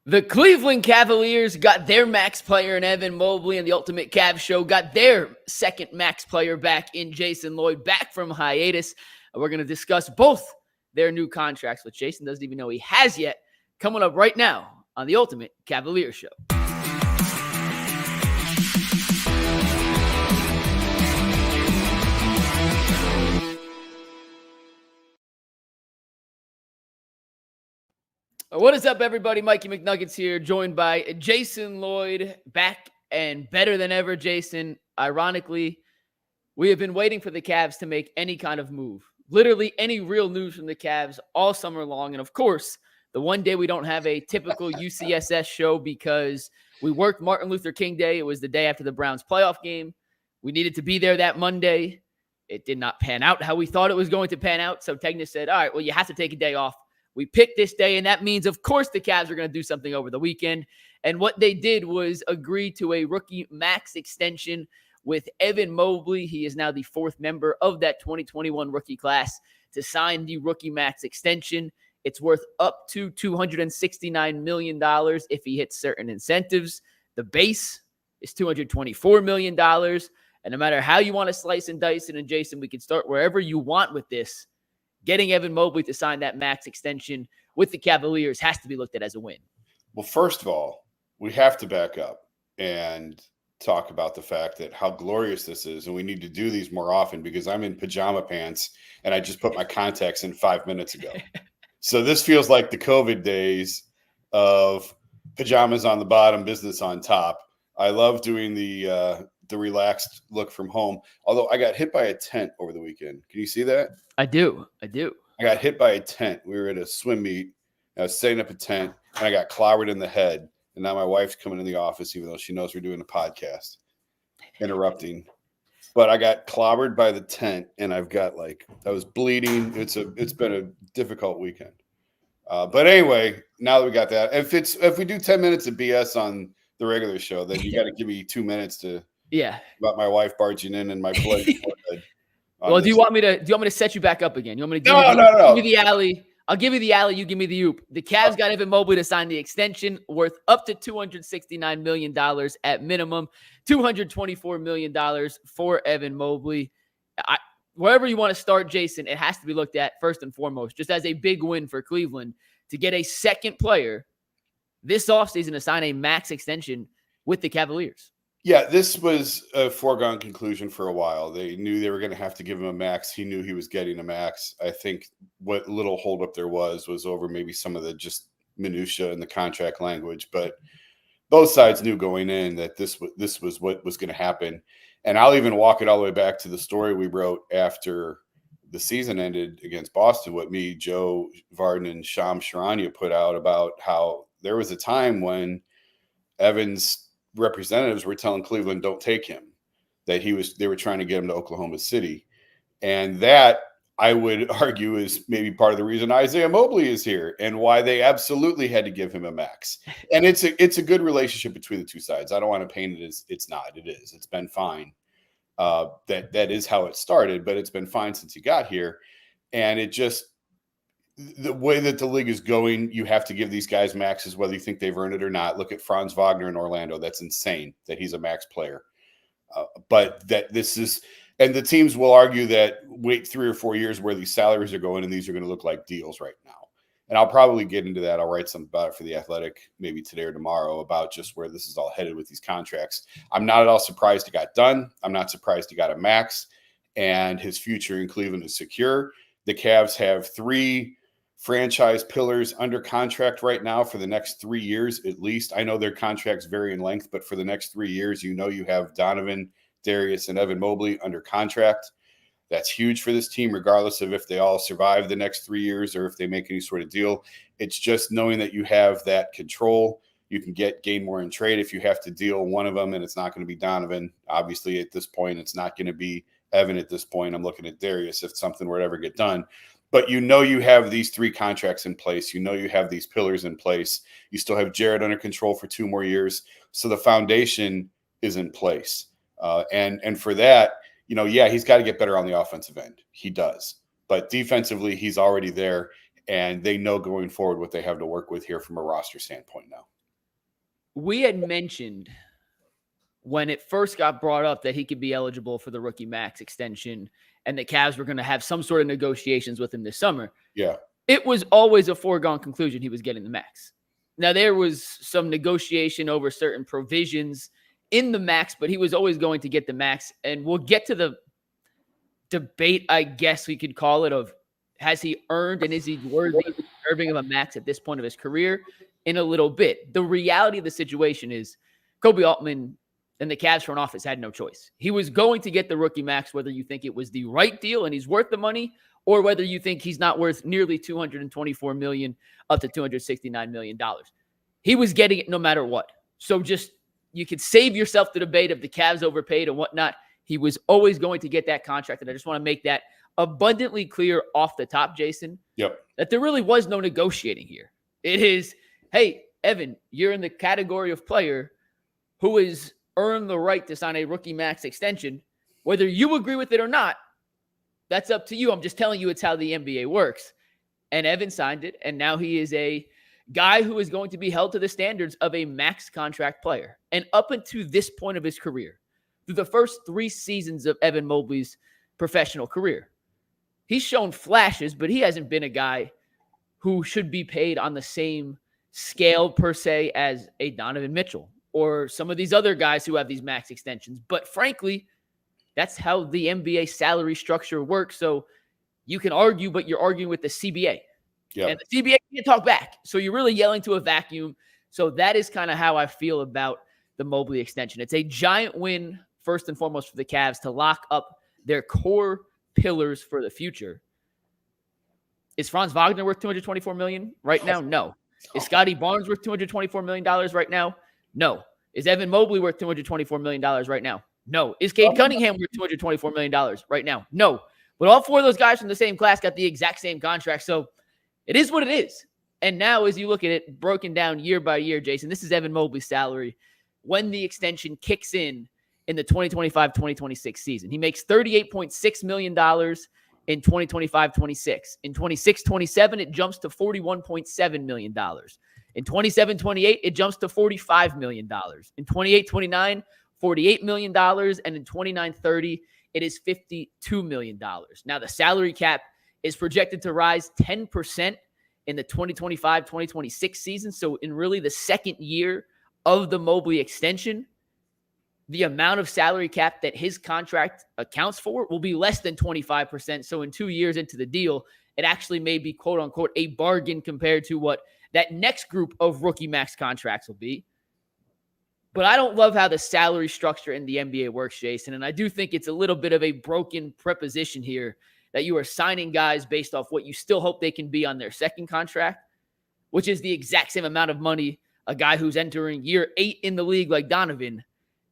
The Cleveland Cavaliers got their max player in Evan Mobley, and the Ultimate Cav Show got their second max player back in Jason Lloyd, back from hiatus. We're going to discuss both their new contracts, which Jason doesn't even know he has yet, coming up right now on the Ultimate Cavaliers Show. What is up, everybody? Mikey McNuggets here, joined by Jason Lloyd, back and better than ever. Jason, ironically, we have been waiting for the Cavs to make any kind of move, literally any real news from the Cavs all summer long. And of course, the one day we don't have a typical UCSS show because we worked Martin Luther King Day. It was the day after the Browns playoff game. We needed to be there that Monday. It did not pan out how we thought it was going to pan out. So Tegna said, all right, well, you have to take a day off. We picked this day, and that means, of course, the Cavs are going to do something over the weekend. And what they did was agree to a rookie max extension with Evan Mobley. He is now the fourth member of that 2021 rookie class to sign the rookie max extension. It's worth up to $269 million if he hits certain incentives. The base is $224 million. And no matter how you want to slice and dice it, and Jason, we can start wherever you want with this. Getting Evan Mobley to sign that max extension with the Cavaliers has to be looked at as a win. Well, first of all, we have to back up and talk about the fact that how glorious this is. And we need to do these more often because I'm in pajama pants and I just put my contacts in 5 minutes ago. So this feels like the COVID days of pajamas on the bottom, business on top. I love doing the relaxed look from home. Although I got hit by a tent over the weekend. Can you see that? I do. I got hit by a tent. We were at a swim meet. I was setting up a tent, and I got clobbered in the head. And now my wife's coming in the office, even though she knows we're doing a podcast, interrupting. But I got clobbered by the tent, and I was bleeding. It's been a difficult weekend. But anyway, now that we got that, if we do 10 minutes of BS on the regular show, then you got to give me 2 minutes to. Yeah. About my wife barging in and my blood. Well, do you want me to set you back up again? You want me to give me the alley? I'll give you the alley. You give me the oop. The Cavs got Evan Mobley to sign the extension worth up to $269 million at minimum, $224 million for Evan Mobley. Wherever you want to start, Jason, it has to be looked at first and foremost, just as a big win for Cleveland to get a second player this offseason to sign a max extension with the Cavaliers. Yeah, this was a foregone conclusion for a while. They knew they were going to have to give him a max. He knew he was getting a max. I think what little holdup there was over maybe some of the just minutia in the contract language. But both sides knew going in that this was what was going to happen. And I'll even walk it all the way back to the story we wrote after the season ended against Boston, what me, Joe Varden, and Sham Sharania put out about how there was a time when Evan's representatives were telling Cleveland, don't take him, that they were trying to get him to Oklahoma City. And that, I would argue, is maybe part of the reason Isaiah Mobley is here and why they absolutely had to give him a max. And it's a good relationship between the two sides. I don't want to paint it as it's not. It is. It's been fine. That is how it started, but it's been fine since he got here. And it just, the way that the league is going, you have to give these guys maxes, whether you think they've earned it or not. Look at Franz Wagner in Orlando. That's insane that he's a max player. But that this is, and the teams will argue that wait 3 or 4 years where these salaries are going, and these are going to look like deals right now. And I'll probably get into that. I'll write something about it for The Athletic, maybe today or tomorrow, about just where this is all headed with these contracts. I'm not at all surprised it got done. I'm not surprised he got a max, and his future in Cleveland is secure. The Cavs have 3 franchise pillars under contract right now for the next 3 years at least. I know their contracts vary in length, but for the next 3 years, you have Donovan, Darius, and Evan Mobley under contract. That's huge for this team, regardless of if they all survive the next 3 years or if they make any sort of deal. It's just knowing that you have that control. You can gain more in trade if you have to deal one of them, and it's not going to be Donovan. Obviously, at this point, it's not going to be Evan at this point. I'm looking at Darius if something were to ever get done. But you have these 3 contracts in place. You have these pillars in place. You still have Jared under control for 2 more years. So the foundation is in place. And for that, he's got to get better on the offensive end. He does. But defensively, he's already there. And they know going forward what they have to work with here from a roster standpoint now. we had mentioned when it first got brought up that he could be eligible for the rookie max extension and the Cavs were going to have some sort of negotiations with him this summer. Yeah. It was always a foregone conclusion he was getting the max. Now, there was some negotiation over certain provisions in the max, but he was always going to get the max. And we'll get to the debate, I guess we could call it, of has he earned and is he worthy of deserving of a max at this point of his career in a little bit. The reality of the situation is Koby Altman and the Cavs front office had no choice. He was going to get the rookie max, whether you think it was the right deal and he's worth the money, or whether you think he's not worth nearly $224 million up to $269 million. He was getting it no matter what. So just, you could save yourself the debate of the Cavs overpaid and whatnot. He was always going to get that contract. And I just want to make that abundantly clear off the top, Jason, that there really was no negotiating here. It is, hey, Evan, you're in the category of player who has earned the right to sign a rookie max extension. Whether you agree with it or not, that's up to you. I'm just telling you it's how the NBA works. And Evan signed it, and now he is a guy who is going to be held to the standards of a max contract player. And up until this point of his career, through the first 3 seasons of Evan Mobley's professional career, he's shown flashes, but he hasn't been a guy who should be paid on the same scale per se as a Donovan Mitchell or some of these other guys who have these max extensions. But frankly, that's how the NBA salary structure works. So you can argue, but you're arguing with the CBA. And the CBA can't talk back. So you're really yelling to a vacuum. So that is kind of how I feel about the Mobley extension. It's a giant win, first and foremost, for the Cavs to lock up their core pillars for the future. Is Franz Wagner worth $224 million right now? No. Is Scotty Barnes worth $224 million right now? No. Is Evan Mobley worth $224 million right now? No. Is Cade Cunningham worth $224 million right now? No. But all 4 of those guys from the same class got the exact same contract. So it is what it is. And now as you look at it broken down year by year, Jason, this is Evan Mobley's salary when the extension kicks in the 2025-2026 season. He makes $38.6 million in 2025-26. In 26-27, it jumps to $41.7 million. In 27-28, it jumps to $45 million. In 28-29, $48 million. And in 29-30, it is $52 million. Now, the salary cap is projected to rise 10% in the 2025-2026 season. So in really the second year of the Mobley extension, the amount of salary cap that his contract accounts for will be less than 25%. So in 2 years into the deal, it actually may be, quote unquote, a bargain compared to what that next group of rookie max contracts will be. But I don't love how the salary structure in the NBA works, Jason. And I do think it's a little bit of a broken preposition here that you are signing guys based off what you still hope they can be on their second contract, which is the exact same amount of money a guy who's entering year 8 in the league like Donovan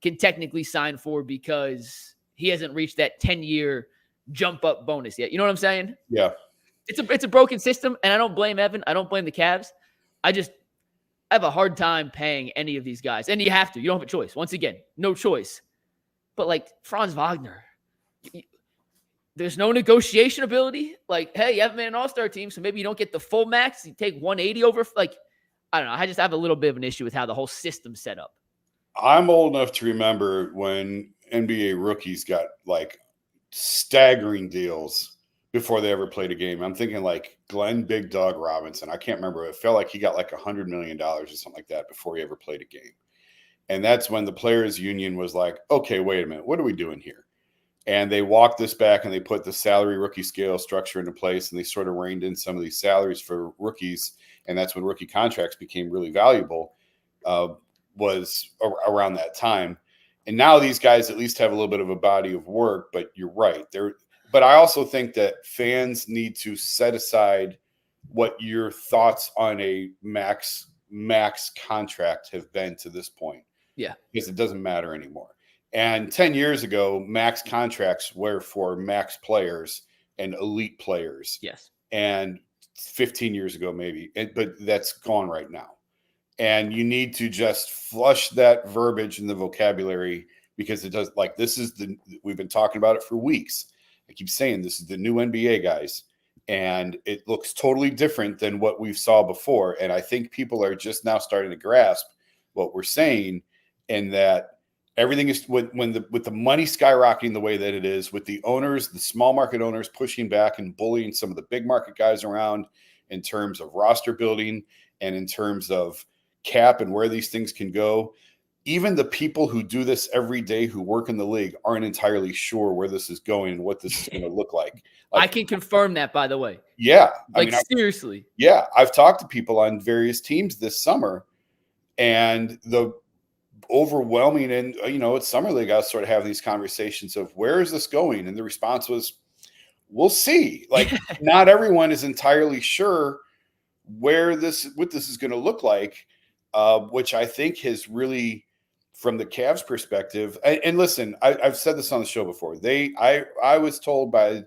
can technically sign for because he hasn't reached that 10-year jump up bonus yet. You know what I'm saying? Yeah. It's a broken system, and I don't blame Evan. I don't blame the Cavs. I have a hard time paying any of these guys. And you have to. You don't have a choice. Once again, no choice. But like Franz Wagner, there's no negotiation ability. Like, hey, you haven't made an all-star team, so maybe you don't get the full max. You take 180 over. Like, I don't know. I just have a little bit of an issue with how the whole system's set up. I'm old enough to remember when NBA rookies got like staggering deals before they ever played a game. I'm thinking like Glenn Big Dog Robinson. I can't remember. It felt like he got like $100 million or something like that before he ever played a game. And that's when the players union was like, okay, wait a minute. What are we doing here? And they walked this back and they put the salary rookie scale structure into place, and they sort of reined in some of these salaries for rookies. And that's when rookie contracts became really valuable, was around that time. And now these guys at least have a little bit of a body of work, but you're right. But I also think that fans need to set aside what your thoughts on a max contract have been to this point. Yeah. Because it doesn't matter anymore. And 10 years ago, max contracts were for max players and elite players. Yes. And 15 years ago, maybe. But that's gone right now. And you need to just flush that verbiage in the vocabulary, because it does, like, we've been talking about it for weeks. I keep saying this is the new NBA, guys. And it looks totally different than what we've saw before. And I think people are just now starting to grasp what we're saying, and that everything is with the money skyrocketing the way that it is, with the owners, the small market owners pushing back and bullying some of the big market guys around in terms of roster building and in terms of cap and where these things can go. Even the people who do this every day, who work in the league, aren't entirely sure where this is going and what this is going to look like. I can confirm that, by the way. Yeah. Seriously. Yeah. I've talked to people on various teams this summer, and the overwhelming, and it's summer league, I was sort of having these conversations of where is this going, and the response was, we'll see. Like, not everyone is entirely sure what this is going to look like, which I think has really, from the Cavs perspective, and listen, I've said this on the show before, I was told by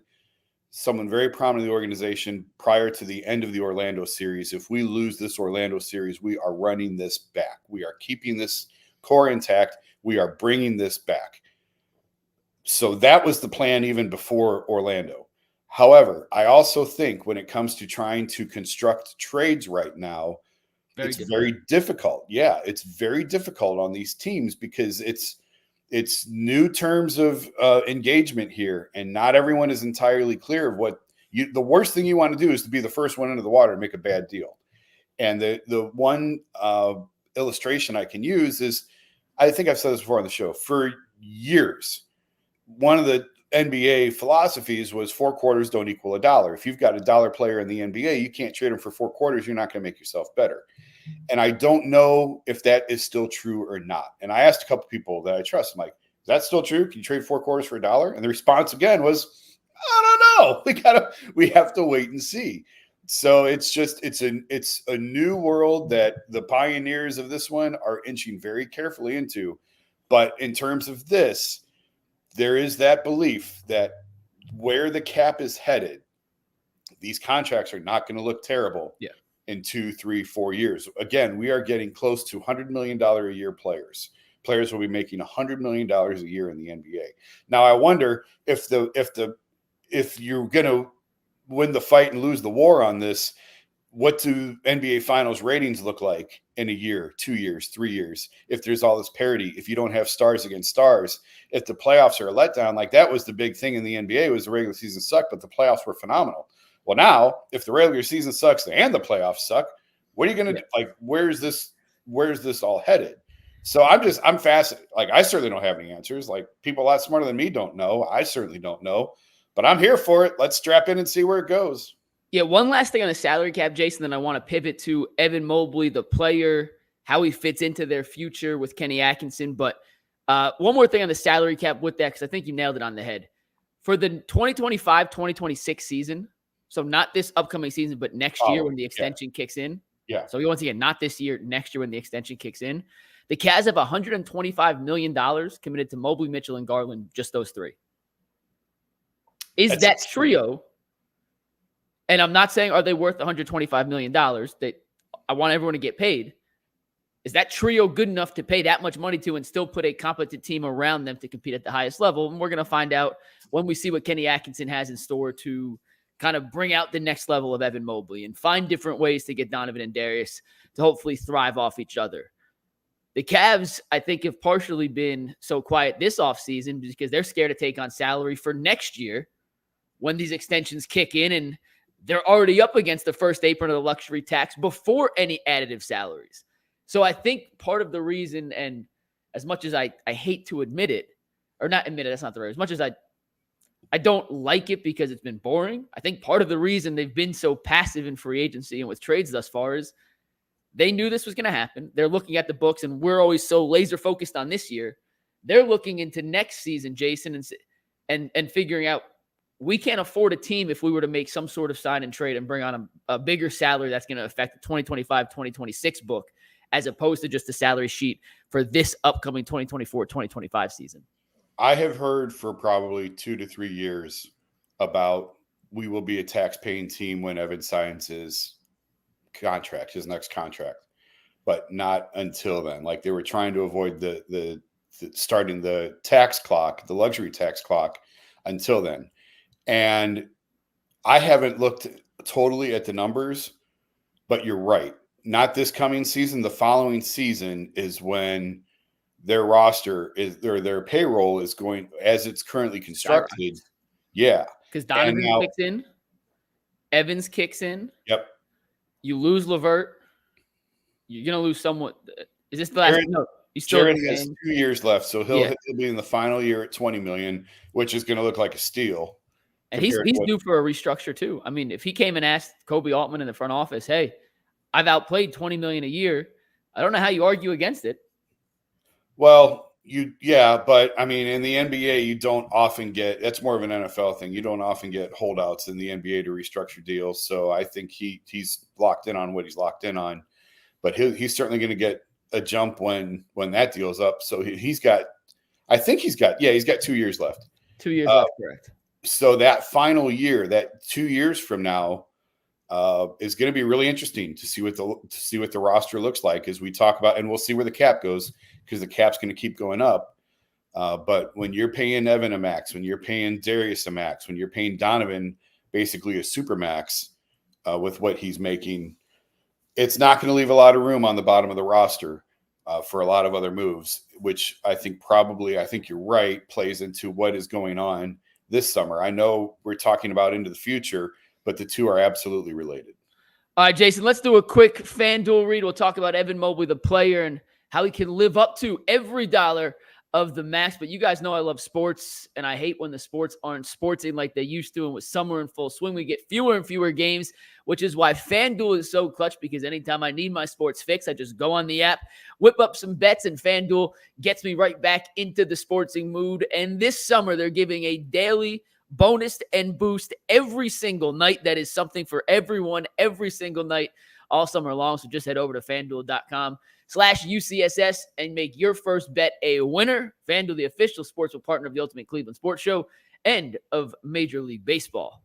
someone very prominent in the organization prior to the end of the Orlando series, if we lose this Orlando series, we are running this back. We are keeping this core intact. We are bringing this back. So that was the plan even before Orlando. However, I also think when it comes to trying to construct trades right now, very difficult. Yeah, it's very difficult on these teams because it's new terms of engagement here, and not everyone is entirely clear of what the worst thing you want to do is to be the first one into the water and make a bad deal. And the one illustration I can use is, I think I've said this before on the show, for years, one of the NBA philosophies was 4 quarters don't equal $1. If you've got $1 player in the NBA, you can't trade him for 4 quarters. You're not going to make yourself better. And I don't know if that is still true or not. And I asked a couple people that I trust, I'm like, is that still true? Can you trade 4 quarters for $1? And the response again was, I don't know. We have to wait and see. So it's a new world that the pioneers of this one are inching very carefully into. But in terms of this, there is that belief that where the cap is headed, these contracts are not going to look terrible in 2, 3, 4 years. Again, we are getting close to $100 million a year players. Players will be making $100 million a year in the NBA. Now, I wonder if you're going to win the fight and lose the war on this, what do NBA Finals ratings look like in a year, 2 years, 3 years? If there's all this parity, if you don't have stars against stars, if the playoffs are a letdown, like that was the big thing in the NBA, was the regular season sucked, but the playoffs were phenomenal. Well, now if the regular season sucks and the playoffs suck, what are you going to do? Like, where's this all headed? So I'm fascinated. Like, I certainly don't have any answers. Like, people a lot smarter than me don't know. I certainly don't know, but I'm here for it. Let's strap in and see where it goes. Yeah, one last thing on the salary cap, Jason, then I want to pivot to Evan Mobley, the player, how he fits into their future with Kenny Atkinson. But one more thing on the salary cap with that, because I think you nailed it on the head. For the 2025-2026 season, so not this upcoming season, but next year when the extension kicks in. Yeah. So once again, not this year, next year when the extension kicks in. The Cavs have $125 million committed to Mobley, Mitchell, and Garland, just those three. That trio, and I'm not saying are they worth $125 million, that I want everyone to get paid. Is that trio good enough to pay that much money to and still put a competent team around them to compete at the highest level? And we're going to find out when we see what Kenny Atkinson has in store to kind of bring out the next level of Evan Mobley and find different ways to get Donovan and Darius to hopefully thrive off each other. The Cavs, I think, have partially been so quiet this offseason because they're scared to take on salary for next year when these extensions kick in and they're already up against the first apron of the luxury tax before any additive salaries. So I think part of the reason, and as much as I hate to admit it, or not admit it, that's not the right, as much as I don't like it because it's been boring, I think part of the reason they've been so passive in free agency and with trades thus far is they knew this was going to happen. They're looking at the books, and we're always so laser focused on this year. They're looking into next season, Jason, and figuring out we can't afford a team if we were to make some sort of sign and trade and bring on a bigger salary that's going to affect the 2025-2026 book as opposed to just a salary sheet for this upcoming 2024-2025 season. I have heard for probably 2 to 3 years about we will be a tax-paying team when Evan signs his next contract, but not until then. Like, they were trying to avoid the starting the tax clock, the luxury tax clock, until then. And I haven't looked totally at the numbers, but you're right. not this coming season, the following season is when their roster is their payroll is going as it's currently constructed. Yeah. Because And Donovan now, kicks in, Evans kicks in, yep. you lose Levert, you're gonna lose someone. Is this the last? No, you still Jared have the has game. 2 years left, so Yeah. he'll be in the final year at $20 million, which is going to look like a steal. And he's compared to what- due for a restructure too. I mean, if he came and asked Koby Altman in the front office, "Hey, I've outplayed $20 million a year," I don't know how you argue against it. Well, but I mean, in the NBA, you don't often get. That's more of an NFL thing. You don't often get holdouts in the NBA to restructure deals. So I think he's locked in on what he's locked in on. But he's certainly going to get a jump when that deal's up. So he's got 2 years left. 2 years left, correct. So that final year, that 2 years from now, is going to be really interesting to see what the roster looks like as we talk about, and we'll see where the cap goes because the cap's going to keep going up. But when you're paying Evan a max, when you're paying Darius a max, when you're paying Donovan basically a super max with what he's making, it's not going to leave a lot of room on the bottom of the roster for a lot of other moves, which I think you're right, plays into what is going on this summer. I know we're talking about into the future, but the two are absolutely related. All right, Jason, let's do a quick FanDuel read. We'll talk about Evan Mobley, the player, and how he can live up to every dollar of the max. But you guys know I love sports, and I hate when the sports aren't sportsing like they used to. And with summer in full swing, we get fewer and fewer games, which is why FanDuel is so clutch, because anytime I need my sports fix, I just go on the app, whip up some bets, and FanDuel gets me right back into the sportsing mood. And this summer, they're giving a daily bonus and boost every single night. That is something for everyone every single night all summer long. So just head over to FanDuel.com/UCSS and make your first bet a winner. FanDuel, the official sportsbook partner of the Ultimate Cleveland Sports Show and of Major League Baseball.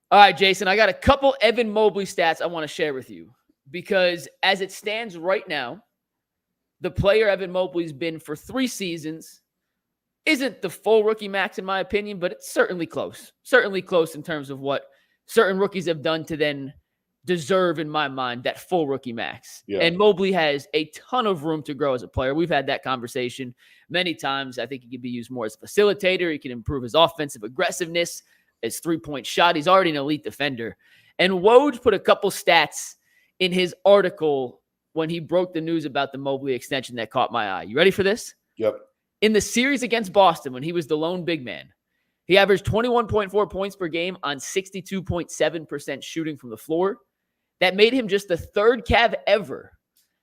All right, Jason, I got a couple Evan Mobley stats I want to share with you, because as it stands right now, the player Evan Mobley's been for 3 seasons isn't the full rookie max in my opinion, but it's certainly close. Certainly close in terms of what certain rookies have done to then deserve, in my mind, that full rookie max. Yeah. And Mobley has a ton of room to grow as a player. We've had that conversation many times. I think he could be used more as a facilitator. He can improve his offensive aggressiveness, his three-point shot. He's already an elite defender. And Woj put a couple stats in his article when he broke the news about the Mobley extension that caught my eye. You ready for this? Yep. In the series against Boston, when he was the lone big man, he averaged 21.4 points per game on 62.7% shooting from the floor. That made him just the third Cav ever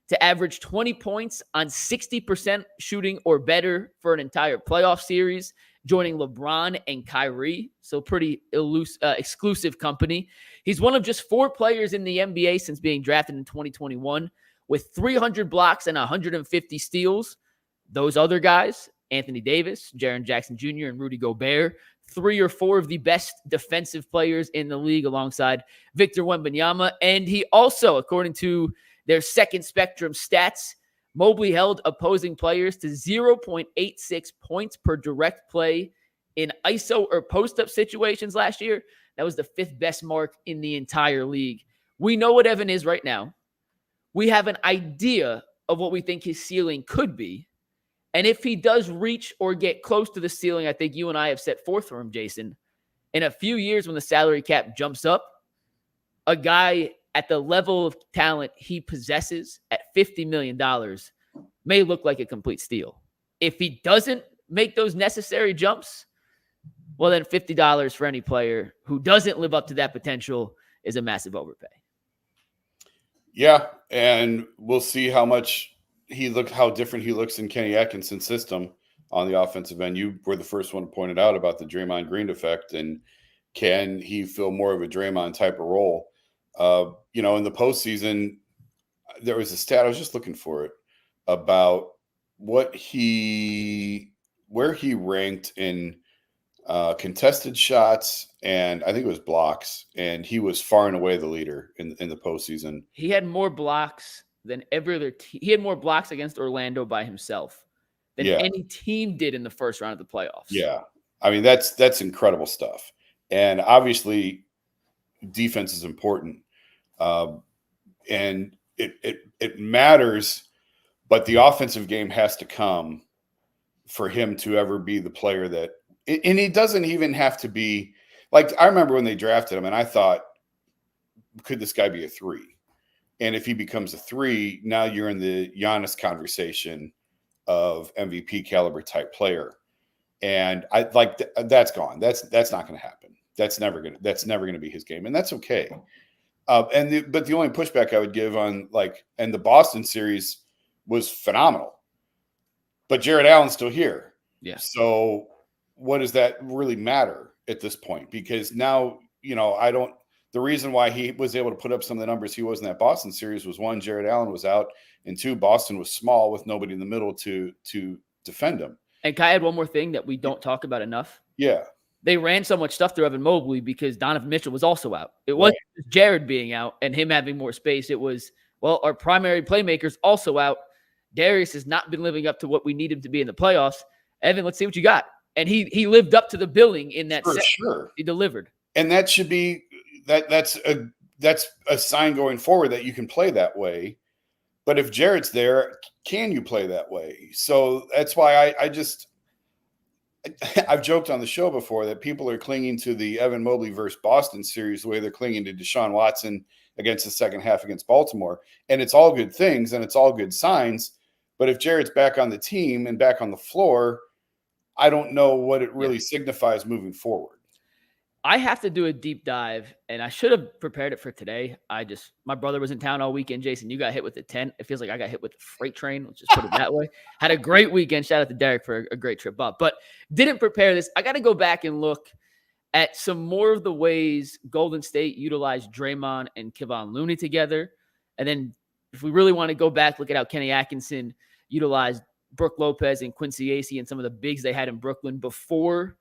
to average 20 points on 60% shooting or better for an entire playoff series, joining LeBron and Kyrie. So pretty exclusive company. He's one of just 4 players in the NBA since being drafted in 2021 with 300 blocks and 150 steals. Those other guys, Anthony Davis, Jaren Jackson Jr., and Rudy Gobert, 3 or 4 of the best defensive players in the league alongside Victor Wembanyama. And he also, according to their second spectrum stats, Mobley held opposing players to 0.86 points per direct play in ISO or post-up situations last year. That was the 5th best mark in the entire league. We know what Evan is right now. We have an idea of what we think his ceiling could be. And if he does reach or get close to the ceiling, I think you and I have set forth for him, Jason, in a few years when the salary cap jumps up, a guy at the level of talent he possesses at $50 million may look like a complete steal. If he doesn't make those necessary jumps, well, then $50 for any player who doesn't live up to that potential is a massive overpay. Yeah, and we'll see how different he looks in Kenny Atkinson's system on the offensive end. You were the first one to point it out about the Draymond Green effect, and can he fill more of a Draymond type of role? In the postseason, there was a stat, I was just looking for it, about where he ranked in contested shots, and I think it was blocks, and he was far and away the leader in the postseason. He had more blocks than every other team. He had more blocks against Orlando by himself than any team did in the first round of the playoffs. Yeah. I mean, that's incredible stuff. And obviously defense is important. and it matters, but the offensive game has to come for him to ever be the player that, and he doesn't even have to be like, I remember when they drafted him and I thought, could this guy be a 3? And if he becomes a 3, now you're in the Giannis conversation of MVP caliber type player. And I like that's gone. That's not going to happen. That's never going to be his game. And that's okay. But the only pushback I would give on and the Boston series was phenomenal, but Jared Allen's still here. Yeah. So what does that really matter at this point? Because now, the reason why he was able to put up some of the numbers he was in that Boston series was, 1, Jared Allen was out, and 2, Boston was small with nobody in the middle to defend him. And can I add one more thing that we don't talk about enough? Yeah. They ran so much stuff through Evan Mobley because Donovan Mitchell was also out. It wasn't just Jared being out and him having more space. It was, our primary playmaker's also out. Darius has not been living up to what we need him to be in the playoffs. Evan, let's see what you got. And he lived up to the billing in that set. Sure. He delivered. And that should be that's a sign going forward that you can play that way. But if Jared's there, can you play that way? So that's why I've joked on the show before that people are clinging to the Evan Mobley versus Boston series the way they're clinging to Deshaun Watson against the second half against Baltimore. And it's all good things and it's all good signs. But if Jared's back on the team and back on the floor, I don't know what it really signifies moving forward. I have to do a deep dive, and I should have prepared it for today. My brother was in town all weekend. Jason, you got hit with the tent. It feels like I got hit with the freight train. Let's just put it that way. Had a great weekend. Shout out to Derek for a great trip up, but didn't prepare this. I got to go back and look at some more of the ways Golden State utilized Draymond and Kevon Looney together. And then if we really want to go back, look at how Kenny Atkinson utilized Brook Lopez and Quincy Acey and some of the bigs they had in Brooklyn before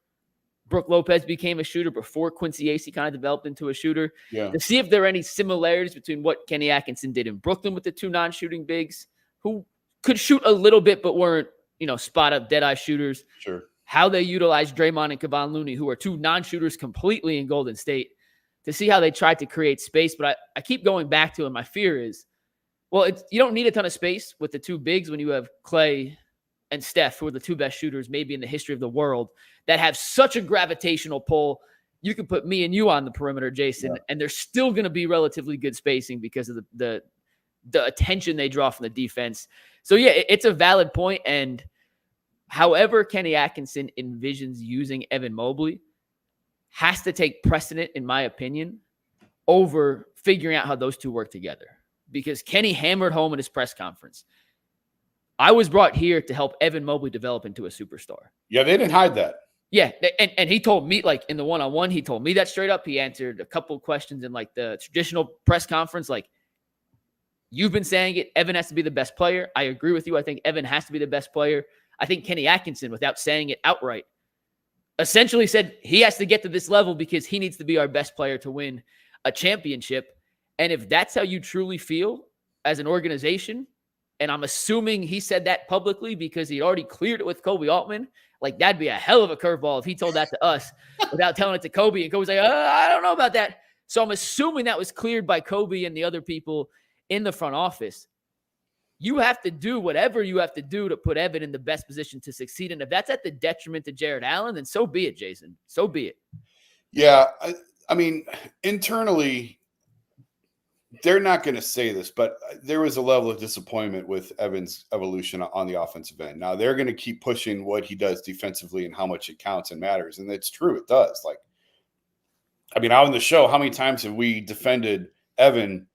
Brook Lopez became a shooter, before Quincy Acey kind of developed into a shooter, to see if there are any similarities between what Kenny Atkinson did in Brooklyn with the 2 non-shooting bigs who could shoot a little bit but weren't, spot-up, dead-eye shooters. Sure. How they utilized Draymond and Kevon Looney, who are 2 non-shooters completely in Golden State, to see how they tried to create space. But I keep going back to it. My fear is, you don't need a ton of space with the 2 bigs when you have Clay and Steph, who are the 2 best shooters maybe in the history of the world, that have such a gravitational pull. You could put me and you on the perimeter, Jason, and there's still going to be relatively good spacing because of the attention they draw from the defense. So, it's a valid point. And however Kenny Atkinson envisions using Evan Mobley has to take precedent, in my opinion, over figuring out how those 2 work together. Because Kenny hammered home in his press conference, I was brought here to help Evan Mobley develop into a superstar. Yeah, they didn't hide that. Yeah, and he told me, in the one-on-one, he told me that straight up. He answered a couple of questions in, the traditional press conference, you've been saying it, Evan has to be the best player. I agree with you. I think Evan has to be the best player. I think Kenny Atkinson, without saying it outright, essentially said he has to get to this level because he needs to be our best player to win a championship. And if that's how you truly feel as an organization, and I'm assuming he said that publicly because he'd already cleared it with Koby Altman, that'd be a hell of a curveball if he told that to us without telling it to Koby. And Koby's like, I don't know about that. So I'm assuming that was cleared by Koby and the other people in the front office. You have to do whatever you have to do to put Evan in the best position to succeed. And if that's at the detriment to Jared Allen, then so be it, Jason. So be it. Yeah. I mean, internally, they're not going to say this, but there was a level of disappointment with Evan's evolution on the offensive end. Now they're going to keep pushing what he does defensively and how much it counts and matters. And it's true. It does. Out on the show, how many times have we defended Evan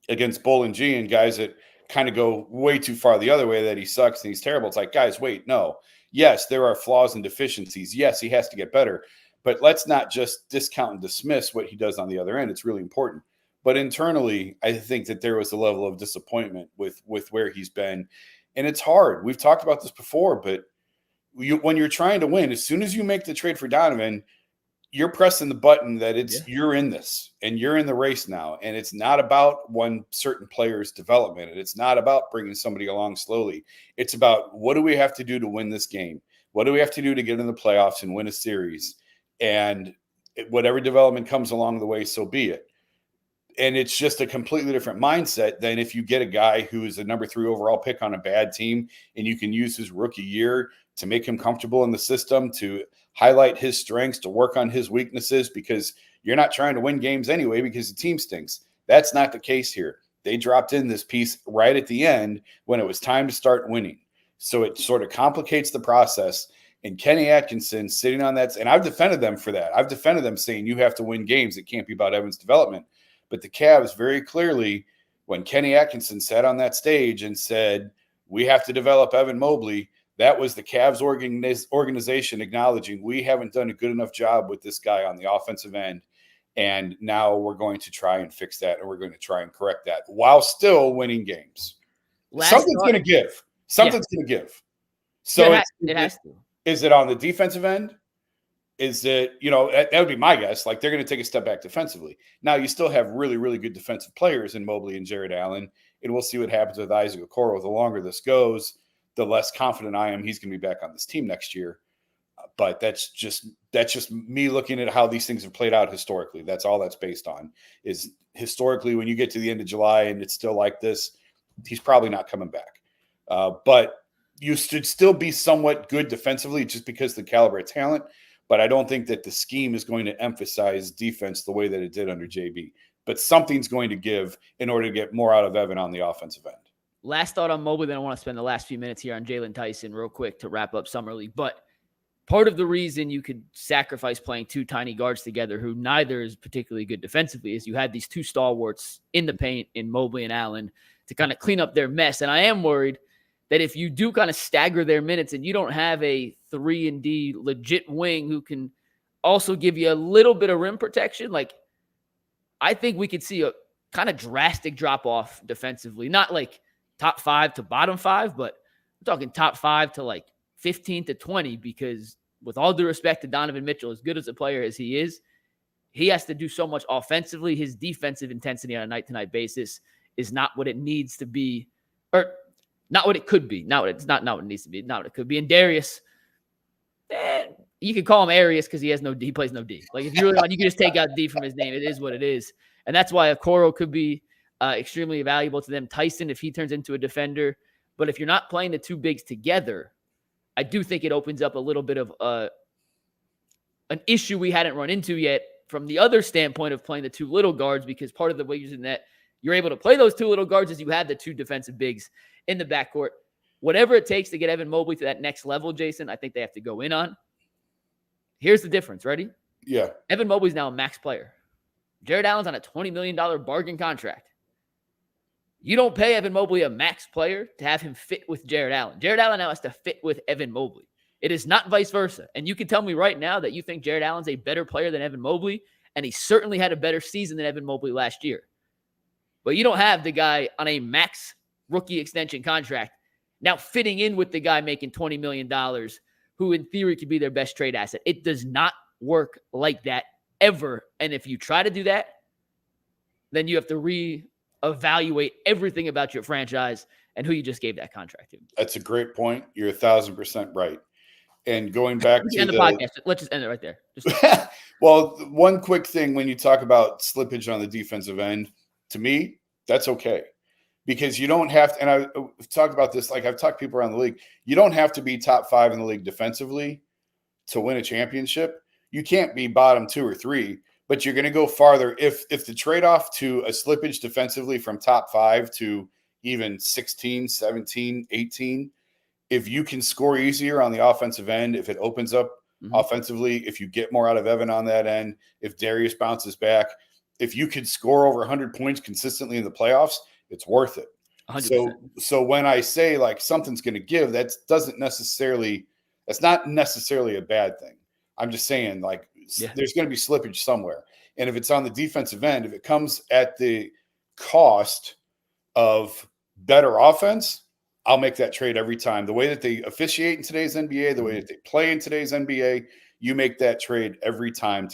against Bull and G and guys that kind of go way too far the other way, that he sucks and he's terrible? It's guys, wait, no. Yes, there are flaws and deficiencies. Yes, he has to get better, but let's not just discount and dismiss what he does on the other end. It's really important. But internally, I think that there was a level of disappointment with where he's been. And it's hard. We've talked about this before, but when you're trying to win, as soon as you make the trade for Donovan, you're pressing the button that you're in this and you're in the race now. And it's not about one certain player's development. And it's not about bringing somebody along slowly. It's about, what do we have to do to win this game? What do we have to do to get in the playoffs and win a series? And whatever development comes along the way, so be it. And it's just a completely different mindset than if you get a guy who is a number 3 overall pick on a bad team and you can use his rookie year to make him comfortable in the system, to highlight his strengths, to work on his weaknesses, because you're not trying to win games anyway because the team stinks. That's not the case here. They dropped in this piece right at the end when it was time to start winning. So it sort of complicates the process. And Kenny Atkinson sitting on that, and I've defended them for that. I've defended them saying you have to win games. It can't be about Evan's development. But the Cavs very clearly, when Kenny Atkinson sat on that stage and said, we have to develop Evan Mobley, that was the Cavs organization acknowledging we haven't done a good enough job with this guy on the offensive end. And now we're going to try and fix that, and we're going to try and correct that while still winning games. Something's going to give. Something's going to give. So it has to. Is it on the defensive end? Is it, that would be my guess. Like, they're going to take a step back defensively. Now, you still have really, really good defensive players in Mobley and Jared Allen, and we'll see what happens with Isaac Okoro. The longer this goes, the less confident I am he's going to be back on this team next year. But that's just me looking at how these things have played out historically. That's all that's based on, is historically when you get to the end of July and it's still like this, he's probably not coming back. But you should still be somewhat good defensively just because of the caliber of talent. But I don't think that the scheme is going to emphasize defense the way that it did under JB. But something's going to give in order to get more out of Evan on the offensive end. Last thought on Mobley, then I want to spend the last few minutes here on Jalen Tyson real quick to wrap up Summer League. But part of the reason you could sacrifice playing 2 tiny guards together who neither is particularly good defensively is you had these 2 stalwarts in the paint in Mobley and Allen to kind of clean up their mess. And I am worried that if you do kind of stagger their minutes and you don't have a 3-and-D legit wing who can also give you a little bit of rim protection, like I think we could see a kind of drastic drop off defensively, not like top 5 to bottom 5, but I'm talking top 5 to like 15 to 20, because with all due respect to Donovan Mitchell, as good as a player as he is, he has to do so much offensively. His defensive intensity on a night-to-night basis is not what it needs to be, or not what it could be. It's not what it needs to be, not what it could be. And Darius, you could call him Arius because he plays no D. Like, if you really want, you can just take out D from his name. It is what it is. And that's why Okoro could be extremely valuable to them. Tyson, if he turns into a defender. But if you're not playing the 2 bigs together, I do think it opens up a little bit of an issue we hadn't run into yet from the other standpoint of playing the 2 little guards, because part of the way using that you're able to play those 2 little guards is you have the 2 defensive bigs in the backcourt. Whatever it takes to get Evan Mobley to that next level, Jason, I think they have to go in on. Here's the difference. Ready? Yeah. Evan Mobley's now a max player. Jared Allen's on a $20 million bargain contract. You don't pay Evan Mobley a max player to have him fit with Jared Allen. Jared Allen now has to fit with Evan Mobley. It is not vice versa. And you can tell me right now that you think Jared Allen's a better player than Evan Mobley, and he certainly had a better season than Evan Mobley last year. But you don't have the guy on a max rookie extension contract now fitting in with the guy making $20 million, who in theory could be their best trade asset. It does not work like that ever. And if you try to do that, then you have to reevaluate everything about your franchise and who you just gave that contract to. That's a great point. You're 1,000% right. And going back to the podcast, let's just end it right there. Well, one quick thing when you talk about slippage on the defensive end, to me, that's okay. Because you don't have to, and I've talked about this, like I've talked to people around the league, you don't have to be top 5 in the league defensively to win a championship. You can't be bottom 2 or 3, but you're going to go farther. If the trade-off to a slippage defensively from top 5 to even 16, 17, 18, if you can score easier on the offensive end, if it opens up offensively, if you get more out of Evan on that end, if Darius bounces back, if you could score over 100 points consistently in the playoffs, it's worth it. 100%. So when I say like something's going to give, that's not necessarily a bad thing. I'm just saying like there's going to be slippage somewhere. And if it's on the defensive end, if it comes at the cost of better offense, I'll make that trade every time. The way that they officiate in today's NBA, the way that they play in today's NBA, you make that trade every time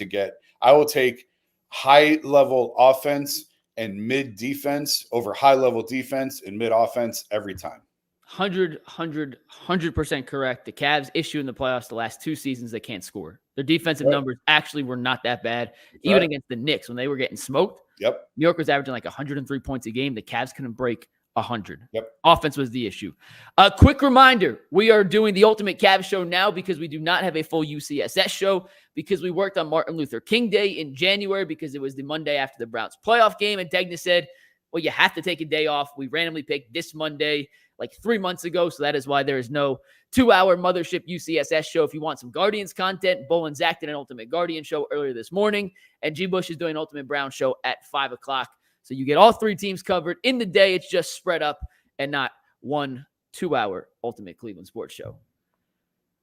I will take high-level offense and mid-defense over high-level defense and mid-offense every time. 100% correct. The Cavs issue in the playoffs the last 2 seasons, they can't score. Their defensive numbers actually were not that bad. Even against the Knicks when they were getting smoked, Yep. New York was averaging like 103 points a game. The Cavs couldn't break 100. Yep. Offense was the issue. A quick reminder, we are doing the Ultimate Cavs show now because we do not have a full UCSS show because we worked on Martin Luther King Day in January because it was the Monday after the Browns playoff game. And Degna said, well, you have to take a day off. We randomly picked this Monday like 3 months ago. So that is why there is no 2-hour Mothership UCSS show. If you want some Guardians content, Bull and Zach did an Ultimate Guardian show earlier this morning. And G. Bush is doing an Ultimate Brown show at 5 o'clock. So you get all 3 teams covered in the day. It's just spread up and not 1 2-hour Ultimate Cleveland Sports Show.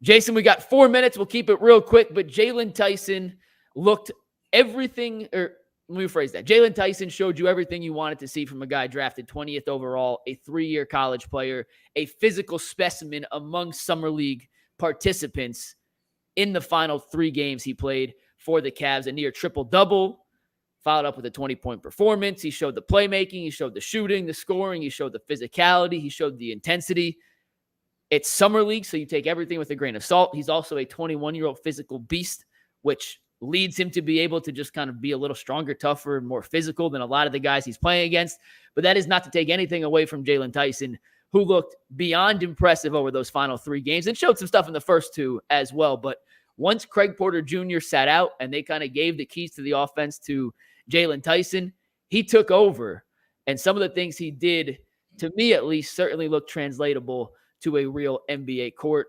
Jason, we got 4 minutes. We'll keep it real quick, but Jalen Tyson looked everything, or let me rephrase that. Jalen Tyson showed you everything you wanted to see from a guy drafted 20th overall, a 3-year college player, a physical specimen among Summer League participants in the final 3 games he played for the Cavs, a near triple-double, followed up with a 20-point performance. He showed the playmaking. He showed the shooting, the scoring. He showed the physicality. He showed the intensity. It's Summer League, so you take everything with a grain of salt. He's also a 21-year-old physical beast, which leads him to be able to just kind of be a little stronger, tougher, and more physical than a lot of the guys he's playing against. But that is not to take anything away from Jalen Tyson, who looked beyond impressive over those final 3 games and showed some stuff in the first 2 as well. But once Craig Porter Jr. sat out and they kind of gave the keys to the offense to Jalen Tyson, he took over. And some of the things he did, to me at least, certainly looked translatable to a real NBA court,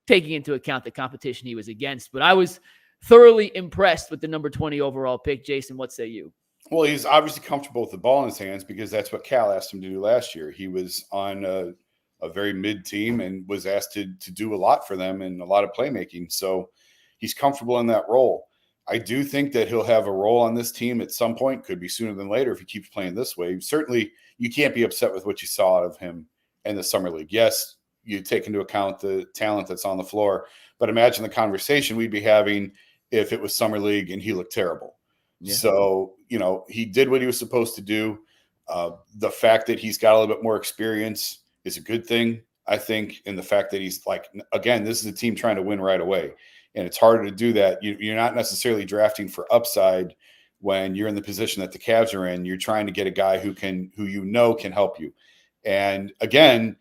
taking into account the competition he was against. But I was thoroughly impressed with the number 20 overall pick. Jason, what say you? Well, he's obviously comfortable with the ball in his hands because that's what Cal asked him to do last year. He was on a very mid team and was asked to do a lot for them and a lot of playmaking. So he's comfortable in that role. I do think that he'll have a role on this team at some point, could be sooner than later if he keeps playing this way. Certainly, you can't be upset with what you saw out of him in the Summer League. Yes, you take into account the talent that's on the floor, but imagine the conversation we'd be having if it was Summer League and he looked terrible. Yeah. So, he did what he was supposed to do. The fact that he's got a little bit more experience is a good thing, I think, and the fact that he's again, this is a team trying to win right away. And it's harder to do that. You're not necessarily drafting for upside when you're in the position that the Cavs are in. You're trying to get a guy who can help you. And again,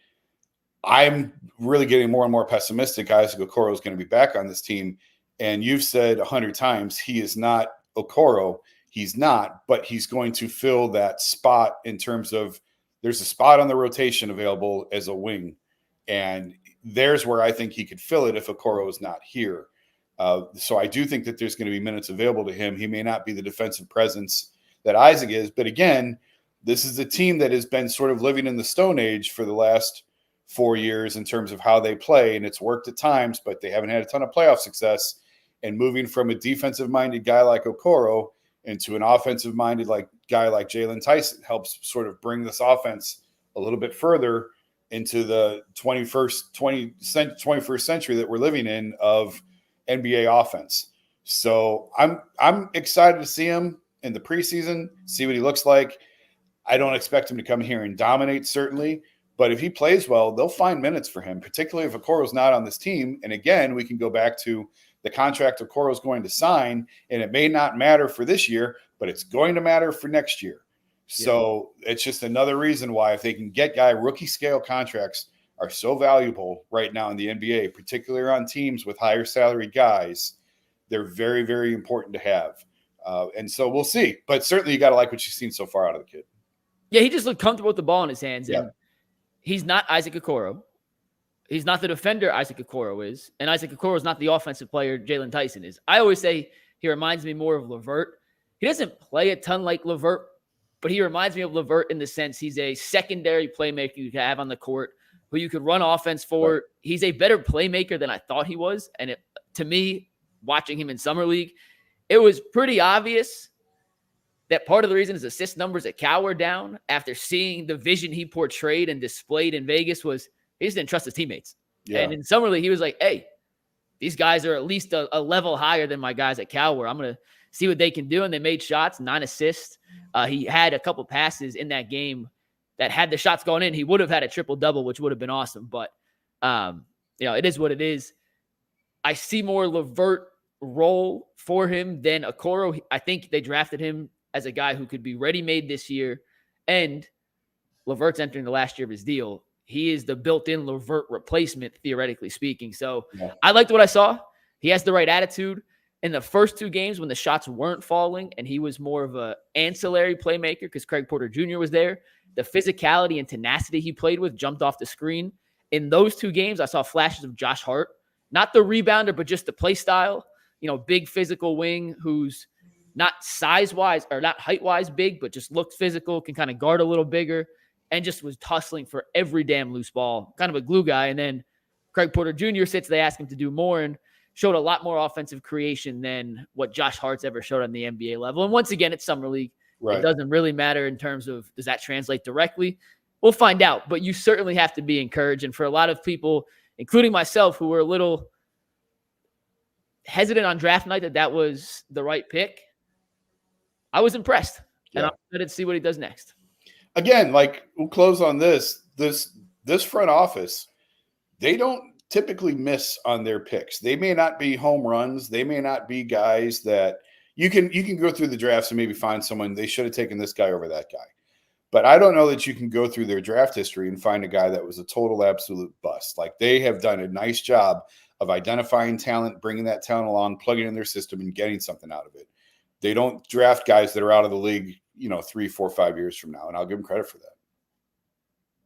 I'm really getting more and more pessimistic. Isaac Okoro is going to be back on this team. And you've said 100 times, he is not Okoro. He's not, but he's going to fill that spot in terms of there's a spot on the rotation available as a wing. And there's where I think he could fill it if Okoro is not here. So I do think that there's going to be minutes available to him. He may not be the defensive presence that Isaac is, but again, this is a team that has been sort of living in the Stone Age for the last 4 years in terms of how they play, and it's worked at times, but they haven't had a ton of playoff success. And moving from a defensive-minded guy like Okoro into an offensive-minded guy like Jalen Tyson helps sort of bring this offense a little bit further into the 21st century that we're living in of NBA offense. So I'm excited to see him in the preseason, see what he looks like. I don't expect him to come here and dominate, certainly, but if he plays well, they'll find minutes for him, particularly if Okoro's not on this team. And again, we can go back to the contract Okoro's going to sign, and it may not matter for this year, but it's going to matter for next year. So It's just another reason why if they can get rookie scale contracts are so valuable right now in the NBA, particularly on teams with higher salary guys. They're very, very important to have. And so we'll see. But certainly you got to like what you've seen so far out of the kid. Yeah, he just looked comfortable with the ball in his hands. Yeah. And he's not Isaac Okoro. He's not the defender Isaac Okoro is. And Isaac Okoro is not the offensive player Jalen Tyson is. I always say he reminds me more of LeVert. He doesn't play a ton like LeVert, but he reminds me of LeVert in the sense he's a secondary playmaker you can have on the court who you could run offense for. Right. He's a better playmaker than I thought he was. And to me, watching him in Summer League, it was pretty obvious that part of the reason his assist numbers at Cal were down after seeing the vision he portrayed and displayed in Vegas was he just didn't trust his teammates. Yeah. And in Summer League, he was like, hey, these guys are at least a level higher than my guys at Cal were. I'm going to see what they can do. And they made shots, 9 assists. He had a couple passes in that game that had the shots going in, he would have had a triple-double, which would have been awesome. But, it is what it is. I see more LeVert role for him than Okoro. I think they drafted him as a guy who could be ready-made this year. And LeVert's entering the last year of his deal. He is the built-in LeVert replacement, theoretically speaking. So I liked what I saw. He has the right attitude. In the first 2 games when the shots weren't falling and he was more of an ancillary playmaker because Craig Porter Jr. was there, the physicality and tenacity he played with jumped off the screen. In those 2 games, I saw flashes of Josh Hart, not the rebounder, but just the play style. Big physical wing who's not size-wise or not height-wise big, but just looked physical, can kind of guard a little bigger, and just was tussling for every damn loose ball. Kind of a glue guy. And then Craig Porter Jr. sits, they ask him to do more, and showed a lot more offensive creation than what Josh Hart's ever showed on the NBA level. And once again, it's Summer League. Right. It doesn't really matter in terms of does that translate directly? We'll find out. But you certainly have to be encouraged. And for a lot of people, including myself, who were a little hesitant on draft night that was the right pick, I was impressed. Yeah. And I'm excited to see what he does next. Again, we'll close on this. This front office, they don't typically miss on their picks. They may not be home runs. They may not be guys that you can go through the drafts and maybe find someone they should have taken this guy over that guy. But I don't know that you can go through their draft history and find a guy that was a total absolute bust. They have done a nice job of identifying talent, bringing that talent along, plugging it in their system and getting something out of it. They don't draft guys that are out of the league, 3, 4, 5 years from now. And I'll give them credit for that.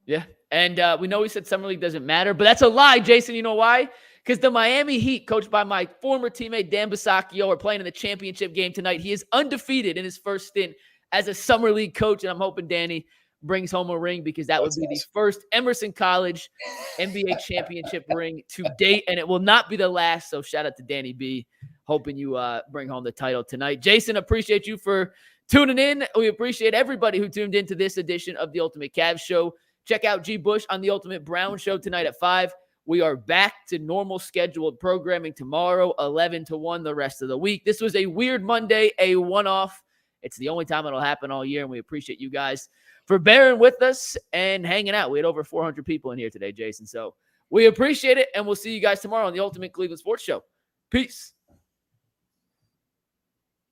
Yeah. And we know we said Summer League doesn't matter, but that's a lie, Jason. You know why? Because the Miami Heat, coached by my former teammate Dan Bisacchio, are playing in the championship game tonight. He is undefeated in his first stint as a Summer League coach, and I'm hoping Danny brings home a ring because that would be the first Emerson College NBA championship ring to date, and it will not be the last. So shout out to Danny B. Hoping you bring home the title tonight. Jason, appreciate you for tuning in. We appreciate everybody who tuned into this edition of the Ultimate Cavs Show. Check out G. Bush on the Ultimate Brown Show tonight at 5. We are back to normal scheduled programming tomorrow, 11 to 1 the rest of the week. This was a weird Monday, a one-off. It's the only time it'll happen all year, and we appreciate you guys for bearing with us and hanging out. We had over 400 people in here today, Jason. So we appreciate it, and we'll see you guys tomorrow on the Ultimate Cleveland Sports Show. Peace.